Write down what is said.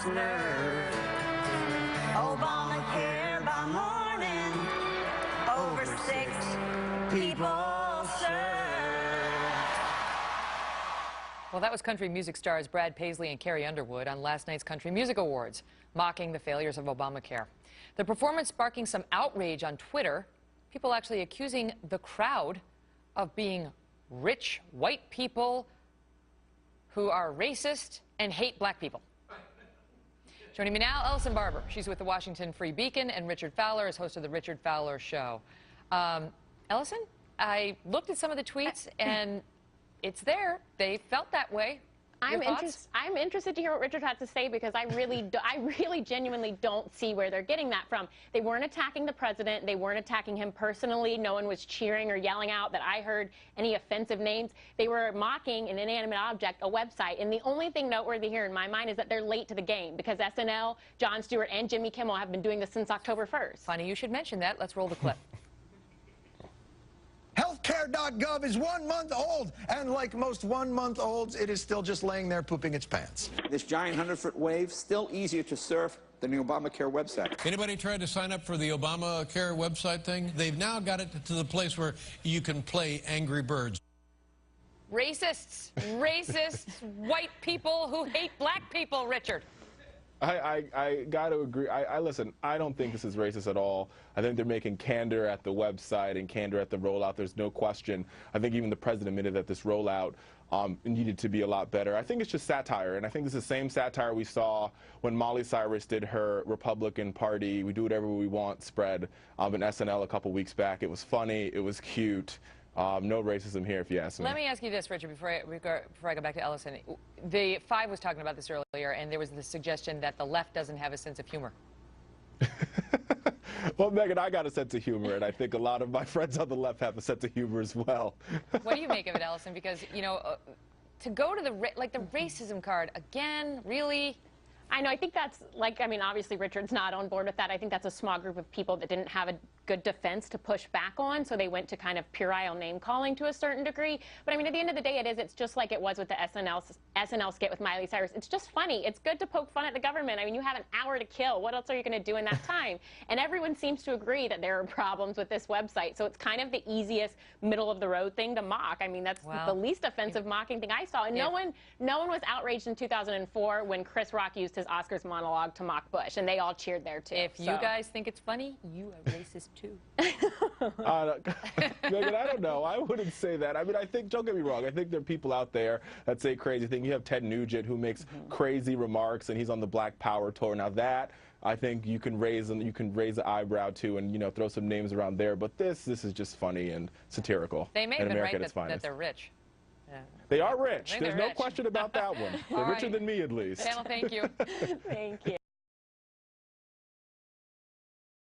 slur. Obamacare by morning, over 6 people served. Well, that was country music stars Brad Paisley and Carrie Underwood on last night's Country Music Awards, mocking the failures of Obamacare. The performance sparking some outrage on Twitter, people actually accusing the crowd of being rich white people who are racist and hate black people. Joining me now, Ellison Barber. She's with the Washington Free Beacon, and Richard Fowler is host of the Richard Fowler Show. Ellison, I looked at some of the tweets, and it's there. They felt that way. I'm interested to hear what Richard had to say, because I really genuinely don't see where they're getting that from. They weren't attacking the president. They weren't attacking him personally. No one was cheering or yelling out that I heard any offensive names. They were mocking an inanimate object, a website. And the only thing noteworthy here in my mind is that they're late to the game, because SNL, Jon Stewart, and Jimmy Kimmel have been doing this since October 1st. Funny you should mention that. Let's roll the clip. Healthcare.gov is 1 month old, and like most 1-month-olds, it is still just laying there pooping its pants. This giant 100-foot wave, still easier to surf than the Obamacare website. Anybody tried to sign up for the Obamacare website thing? They've now got it to the place where you can play Angry Birds. Racists, white people who hate black people, Richard. I got to agree. Listen, I don't think this is racist at all. I think they're making candor at the website and candor at the rollout. There's no question. I think even the president admitted that this rollout needed to be a lot better. I think it's just satire, and I think it's the same satire we saw when Molly Cyrus did her Republican Party, we do whatever we want spread in SNL a couple weeks back. It was funny. It was cute. No racism here, if you ask me. Let me ask you this, Richard, before I go back to Ellison. The Five was talking about this earlier, and there was the suggestion that the left doesn't have a sense of humor. Well, Megyn, I got a sense of humor, and I think a lot of my friends on the left have a sense of humor as well. What do you make of it, Ellison? Because, you know, to go to the racism card again, really? I know. I think that's, like, I mean, obviously Richard's not on board with that. I think that's a small group of people that didn't have a good defense to push back on, so they went to kind of puerile name calling to a certain degree. But I mean, at the end of the day, it's just like it was with the SNL skit with Miley Cyrus. It's just funny. It's good to poke fun at the government. I mean, you have an hour to kill. What else are you going to do in that time? And everyone seems to agree that there are problems with this website. So it's kind of the easiest middle of the road thing to mock. I mean, that's the least offensive mocking thing I saw. And no one was outraged in 2004 when Chris Rock used his Oscars monologue to mock Bush, and they all cheered there too. If you guys think it's funny, you are racist too. Megyn, I don't know. I wouldn't say that. I mean, I think, don't get me wrong, I think there are people out there that say crazy things. You have Ted Nugent, who makes crazy remarks, and he's on the Black Power tour. Now that, I think you can raise the eyebrow to, and, you know, throw some names around there. But this is just funny and satirical. They may have been right that they're rich. Yeah. They are rich. There's no question about that one. They're richer than me, at least. Well, thank you. Thank you.